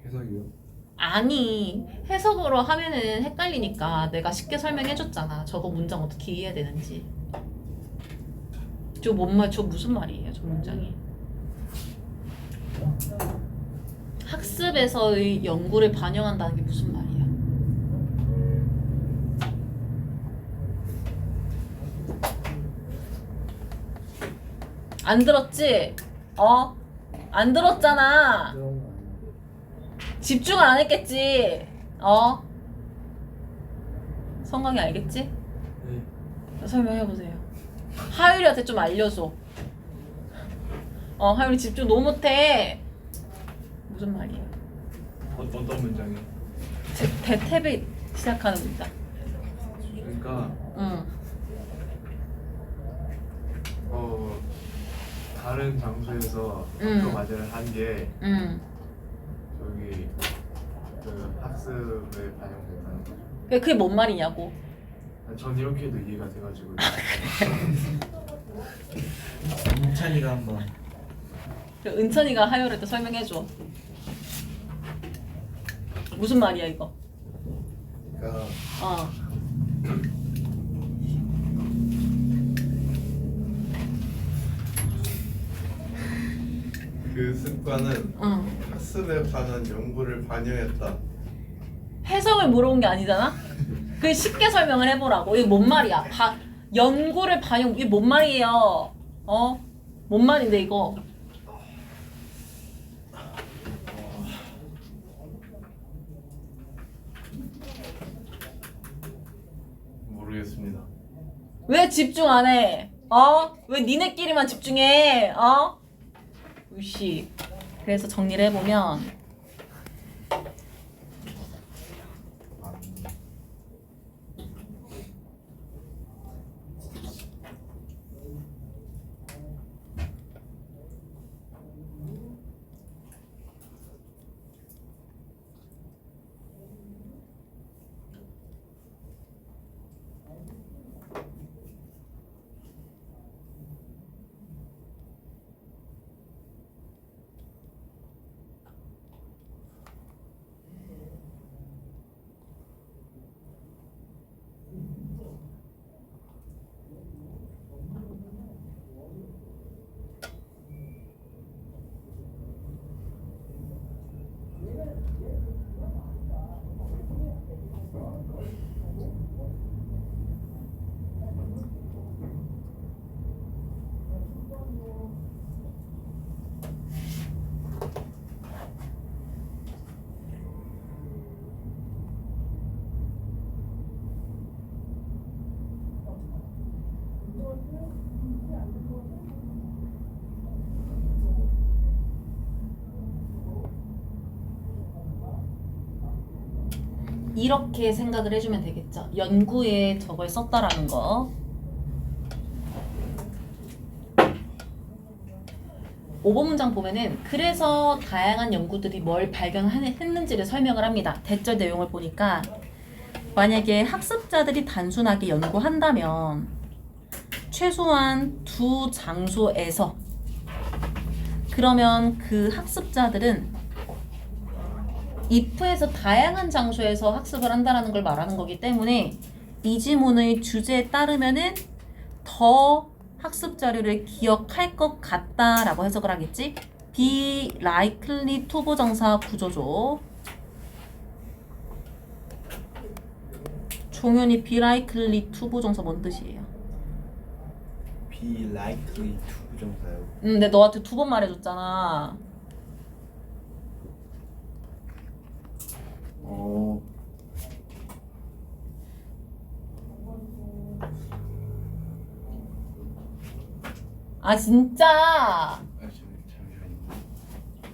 해석이요? 아니, 해석으로 하면은 헷갈리니까 내가 쉽게 설명해줬잖아. 저거 문장 어떻게 이해해야 되는지. 저 무슨 말이에요? 저 문장이. 학습에서의 연구를 반영한다는 게 무슨 말이야? 안 들었지? 안 들었잖아. 집중을 안 했겠지. 성광이 알겠지? 네. 설명해보세요. 하율이한테 좀 알려줘. 하율이 집중 너무 못해. 무슨 말이야? 어떤 문장이요? 대탭에 시작하는 문장. 그러니까 응. 다른 장소에서 음. 학교 과제를 한 게 응. 저기 그 학습에 반영됐다는 거죠. 그게 뭔 말이냐고. 전 이렇게 해도 이해가 돼가지고 은찬이가 한번 은천이가 하율한테 설명해줘. 무슨 말이야 이거? 그러니까 그 습관은 학습에 관한 연구를 반영했다. 해석을 물어본 게 아니잖아? 그 쉽게 설명을 해보라고. 이게 뭔 말이야? 연구를 반영, 이게 뭔 말이에요? 뭔 말인데 이거? 모르겠습니다. 왜 집중 안 해? 왜 니네끼리만 집중해? 으씨. 그래서 정리를 해보면 이렇게 생각을 해주면 되겠죠. 연구에 저걸 썼다라는 거. 5번 문장 보면은 그래서 다양한 연구들이 뭘 발견했는지를 설명을 합니다. 대절 내용을 보니까 만약에 학습자들이 단순하게 연구한다면 최소한 두 장소에서 그러면 그 학습자들은 if에서 다양한 장소에서 학습을 한다는 걸 말하는 거기 때문에 이 지문의 주제에 따르면은 더 학습 자료를 기억할 것 같다라고 해석을 하겠지. be likely to 부정사 구조죠. 종현이 be likely to 부정사 뭔 뜻이에요? be likely to 부정사요. 근데 너한테 2번 말해줬잖아. 아 진짜. 잠시만요.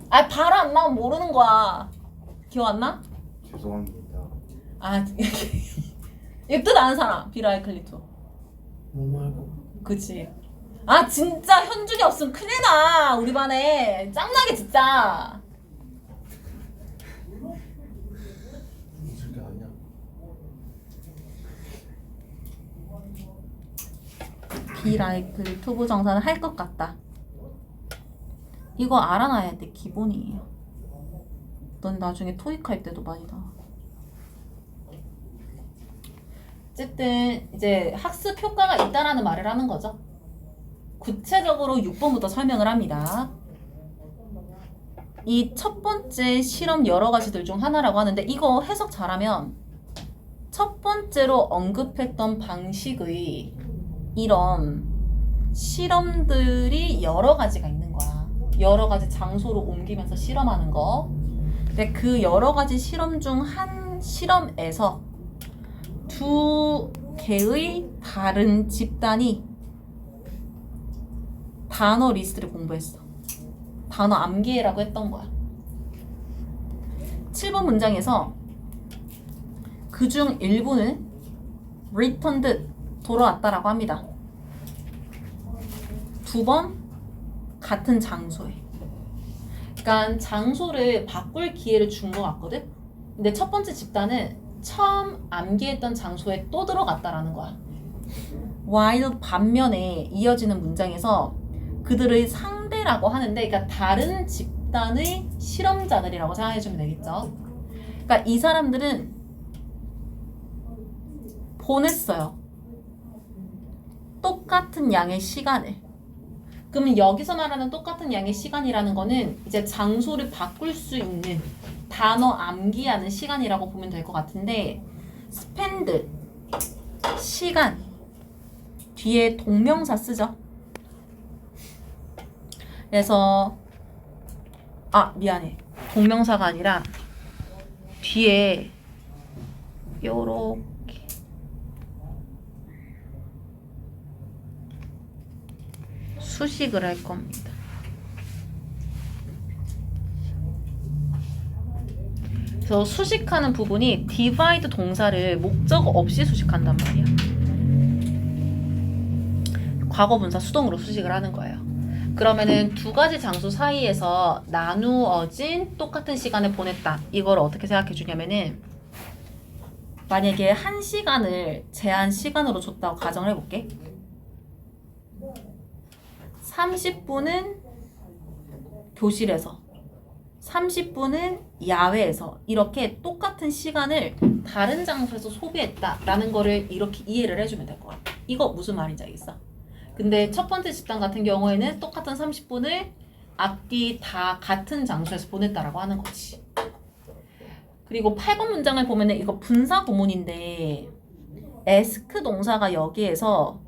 아 바로 안 나오면 모르는 거야. 기억 안 나? 죄송합니다. 아 이거 뜻 아는 사람. be likely to. 뭐 말고? 그치. 아 진짜 현준이 없으면 큰일 나 우리 반에 짱나게 진짜. 무슨 게 아니야. be likely to 부정사는 할 것 같다. 이거 알아놔야 돼. 기본이에요. 넌 나중에 토익 할 때도 많이 나와. 어쨌든 이제 학습 효과가 있다라는 말을 하는 거죠. 구체적으로 6번부터 설명을 합니다. 이 첫 번째 실험 여러 가지들 중 하나라고 하는데 이거 해석 잘하면 첫 번째로 언급했던 방식의 이런 실험들이 여러 가지가 있는 거야. 여러 가지 장소로 옮기면서 실험하는 거. 근데 그 여러 가지 실험 중 한 실험에서 2개의 다른 집단이 단어 리스트를 공부했어. 단어 암기해라고 했던 거야. 7번 문장에서 그중 일부는 returned 돌아왔다라고 합니다. 2번 같은 장소에. 그러니까 장소를 바꿀 기회를 준 것 같거든. 근데 첫 번째 집단은 처음 암기했던 장소에 또 들어갔다라는 거야. while 반면에 이어지는 문장에서 그들의 상대라고 하는데, 그러니까 다른 집단의 실험자들이라고 생각해주면 되겠죠. 그러니까 이 사람들은 보냈어요. 똑같은 양의 시간을. 그러면 여기서 말하는 똑같은 양의 시간이라는 거는 이제 장소를 바꿀 수 있는 단어 암기하는 시간이라고 보면 될 것 같은데, spend 시간 뒤에 동명사 쓰죠. 그래서 미안해. 동명사가 아니라 뒤에 요렇게 수식을 할 겁니다. 그래서 수식하는 부분이 divide 동사를 목적 없이 수식한단 말이야. 과거분사 수동으로 수식을 하는 거예요. 그러면은 2가지 장소 사이에서 나누어진 똑같은 시간을 보냈다. 이걸 어떻게 생각해 주냐면은, 만약에 1시간을 제한 시간으로 줬다고 가정을 해볼게. 30분은 교실에서, 30분은 야외에서, 이렇게 똑같은 시간을 다른 장소에서 소비했다라는 거를 이렇게 이해를 해주면 될 것 같아. 이거 무슨 말인지 알겠어? 근데 첫 번째 집단 같은 경우에는 똑같은 30분을 앞뒤 다 같은 장소에서 보냈다라고 하는 거지. 그리고 8번 문장을 보면은 이거 분사 구문인데 ask 동사가 여기에서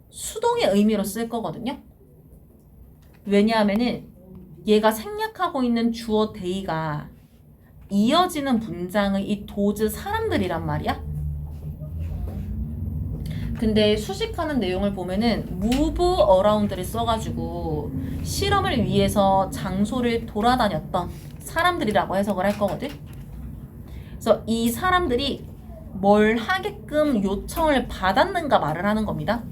수동의 의미로 쓸 거거든요. 왜냐하면은 얘가 생략하고 있는 주어 they가 이어지는 문장의 이 도즈 사람들이란 말이야. 근데 수식하는 내용을 보면은 move around를 써가지고 실험을 위해서 장소를 돌아다녔던 사람들이라고 해석을 할 거거든. 그래서 이 사람들이 뭘 하게끔 요청을 받았는가 말을 하는 겁니다.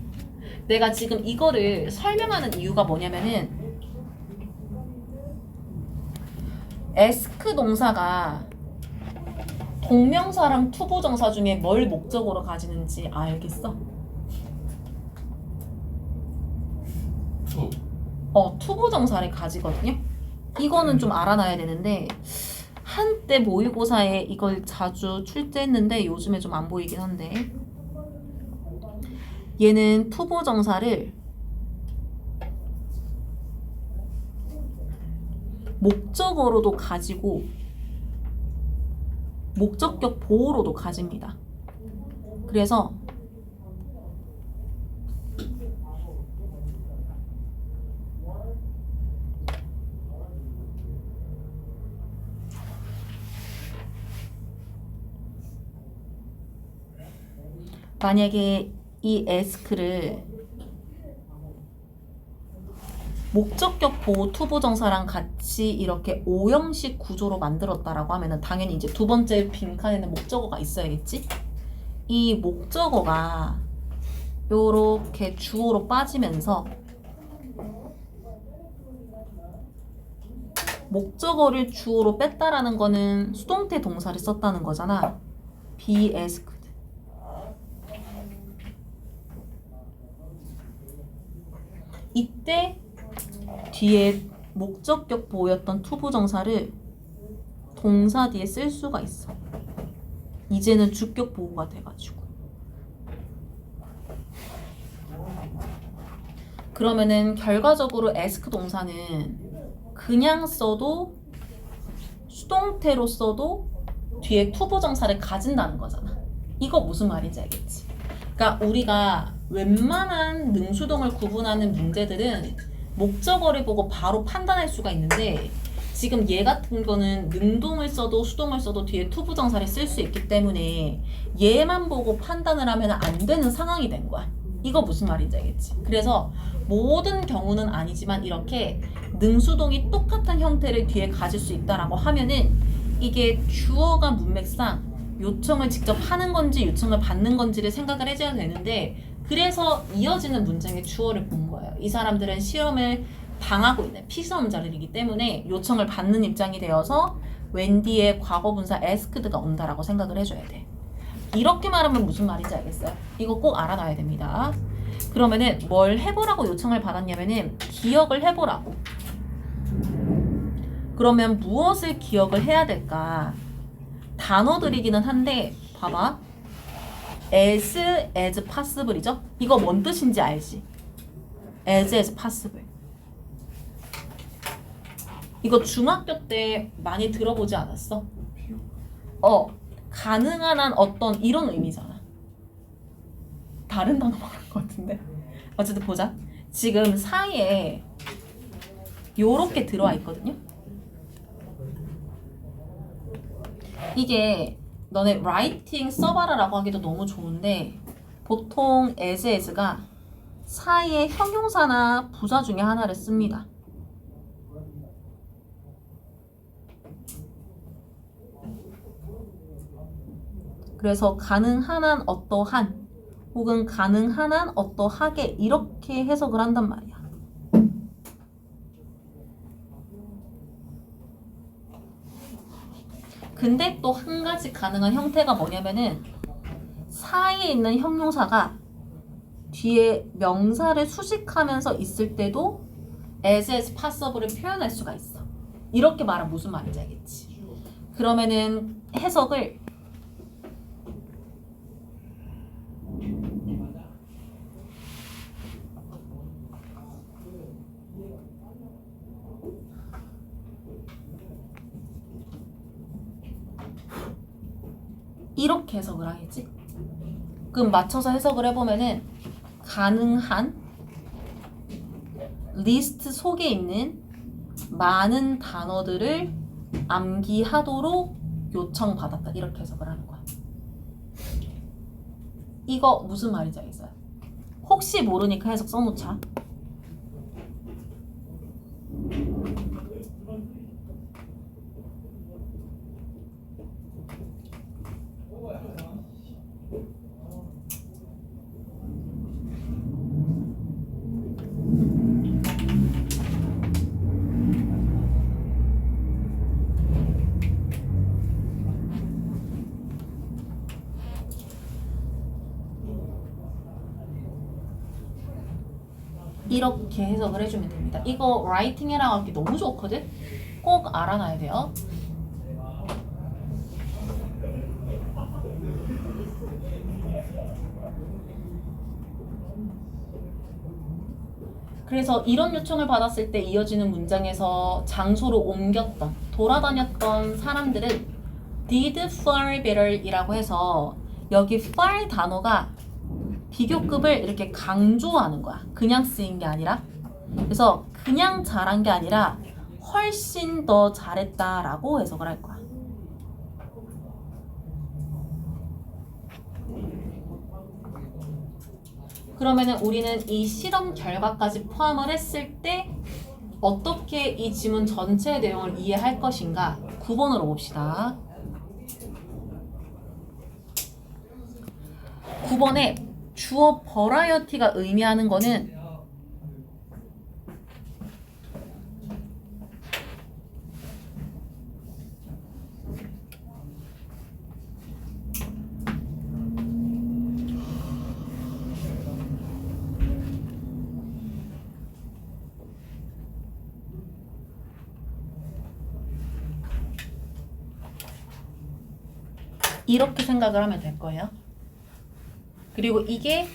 내가 지금 이거를 설명하는 이유가 뭐냐면은 ask 동사가 동명사랑 투부정사 중에 뭘 목적으로 가지는지 알겠어? 투부정사를 가지거든요. 이거는 좀 알아놔야 되는데 한때 모의고사에 이걸 자주 출제했는데 요즘에 좀 안 보이긴 한데, 얘는 투부정사를 목적어로도 가지고 목적격 보호로도 가집니다. 그래서 만약에 이 ask를 목적격 보호 투부정사랑 같이 이렇게 오형식 구조로 만들었다라고 하면은 당연히 이제 두 번째 빈칸에는 목적어가 있어야겠지? 이 목적어가 요렇게 주어로 빠지면서 목적어를 주어로 뺐다라는 거는 수동태 동사를 썼다는 거잖아. be asked. 이때 뒤에 목적격 보호였던 투부정사를 동사 뒤에 쓸 수가 있어. 이제는 주격 보호가 돼가지고. 그러면은 결과적으로 ask 동사는 그냥 써도 수동태로 써도 뒤에 투부정사를 가진다는 거잖아. 이거 무슨 말인지 알겠지? 그러니까 우리가 웬만한 능수동을 구분하는 문제들은 목적어를 보고 바로 판단할 수가 있는데 지금 얘 같은 거는 능동을 써도 수동을 써도 뒤에 투부정사를 쓸 수 있기 때문에 얘만 보고 판단을 하면 안 되는 상황이 된 거야. 이거 무슨 말인지 알겠지? 그래서 모든 경우는 아니지만 이렇게 능수동이 똑같은 형태를 뒤에 가질 수 있다라고 하면은 이게 주어가 문맥상 요청을 직접 하는 건지 요청을 받는 건지를 생각을 해줘야 되는데 그래서 이어지는 문장의 주어를 본 거예요. 이 사람들은 시험을 당하고 있는 피시험자들이기 때문에 요청을 받는 입장이 되어서 웬디의 과거분사 asked가 온다라고 생각을 해줘야 돼. 이렇게 말하면 무슨 말인지 알겠어요? 이거 꼭 알아놔야 됩니다. 그러면은 뭘 해보라고 요청을 받았냐면은 기억을 해보라고. 그러면 무엇을 기억을 해야 될까? 단어들이기는 한데 봐봐. as possible이죠? 이거 뭔 뜻인지 알지? as possible. 이거 중학교 때 많이 들어보지 않았어? 가능한 한 어떤 이런 의미잖아. 다른 단어 말한 것 같은데. 어쨌든 보자. 지금 사이에 요렇게 들어와 있거든요. 이게 너네 라이팅 써봐라라고 하기도 너무 좋은데 보통 as가 사이에 형용사나 부사 중에 하나를 씁니다. 그래서 가능한 한 어떠한 혹은 가능한 한 어떠하게 이렇게 해석을 한단 말이야. 근데 또 한 가지 가능한 형태가 뭐냐면은 사이에 있는 형용사가 뒤에 명사를 수식하면서 있을 때도 as possible을 표현할 수가 있어. 이렇게 말하면 무슨 말인지 알겠지? 그러면은 해석을 이렇게 해석을 하겠지? 그럼 맞춰서 해석을 해보면은 가능한 리스트 속에 있는 많은 단어들을 암기하도록 요청받았다. 이렇게 해석을 하는 거야. 이거 무슨 말인지 알겠어요? 혹시 모르니까 해석 써놓자. 이렇게 해석을 해주면 됩니다. 이거 라이팅이라고 하기 너무 좋거든? 꼭 알아놔야 돼요. 그래서 이런 요청을 받았을 때 이어지는 문장에서 장소로 옮겼던, 돌아다녔던 사람들은 did far better 이라고 해서 여기 far 단어가 비교급을 이렇게 강조하는 거야. 그냥 쓰인 게 아니라. 그래서 그냥 잘한 게 아니라 훨씬 더 잘했다라고 해석을 할 거야. 그러면은 우리는 이 실험 결과까지 포함을 했을 때 어떻게 이 지문 전체의 내용을 이해할 것인가? 9번으로 봅시다. 9번에 주어 버라이어티가 의미하는 거는 이렇게 생각을 하면 될 거예요. 그리고 이게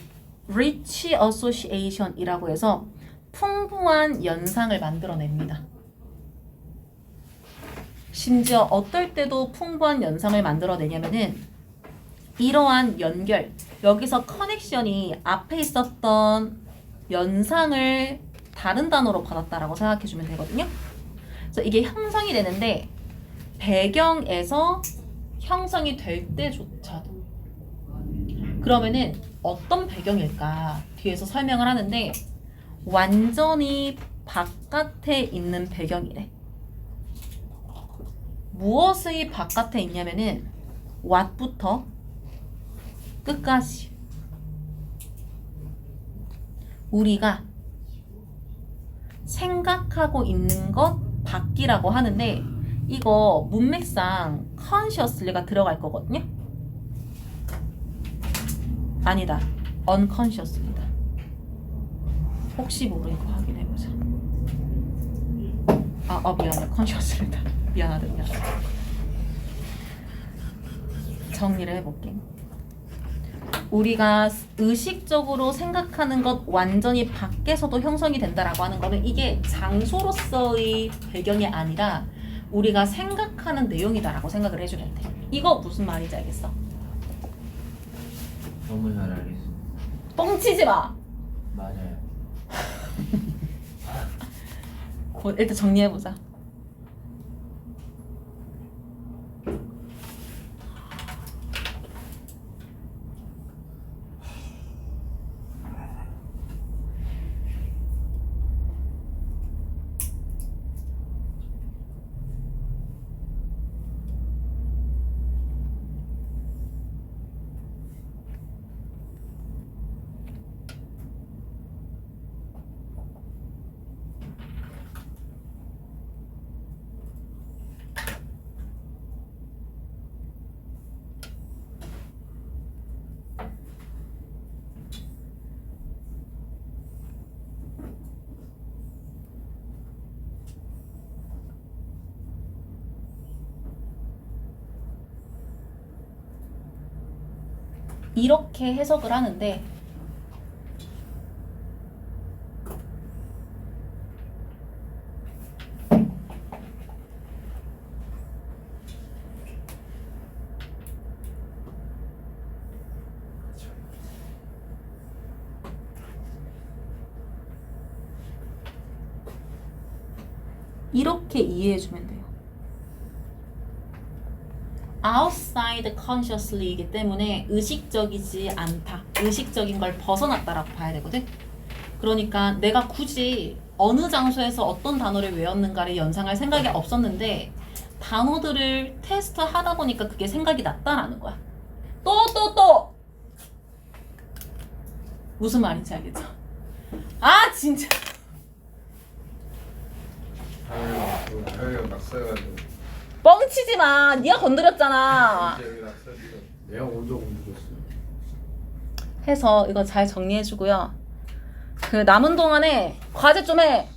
rich association이라고 해서 풍부한 연상을 만들어냅니다. 심지어 어떨 때도 풍부한 연상을 만들어내냐면은 이러한 연결, 여기서 커넥션이 앞에 있었던 연상을 다른 단어로 받았다라고 생각해주면 되거든요. 그래서 이게 형성이 되는데 배경에서 형성이 될 때조차도 그러면은 어떤 배경일까 뒤에서 설명을 하는데 완전히 바깥에 있는 배경이래. 무엇의 바깥에 있냐면은 what부터 끝까지 우리가 생각하고 있는 것 밖이라고 하는데 이거 문맥상 consciously가 들어갈 거거든요. 아니다. unconsciously다. 혹시 모르니까 확인해보자. 미안해. consciously다. 미안하다. 정리를 해볼게. 우리가 의식적으로 생각하는 것 완전히 밖에서도 형성이 된다라고 하는 거는 이게 장소로서의 배경이 아니라 우리가 생각하는 내용이다라고 생각을 해주면 돼. 이거 무슨 말인지 알겠어? 너무 잘 알겠습니다. 뻥치지 마. 맞아요. 일단 정리해보자. 이렇게 해석을 하는데 이렇게 이해해주면 돼요. outside consciously이기 때문에 의식적이지 않다. 의식적인 걸 벗어났다라고 봐야 되거든. 그러니까 내가 굳이 어느 장소에서 어떤 단어를 외웠는가를 연상할 생각이 없었는데 단어들을 테스트 하다 보니까 그게 생각이 났다라는 거야. 또! 무슨 말인지 알겠죠? 아 진짜. 여기가 낙서해가지고 뻥치지 마. 네가 건드렸잖아. 여기 낙서했어. 내가 먼저 공부했어요. 해서 이거 잘 정리해주고요. 그 남은 동안에 과제 좀 해.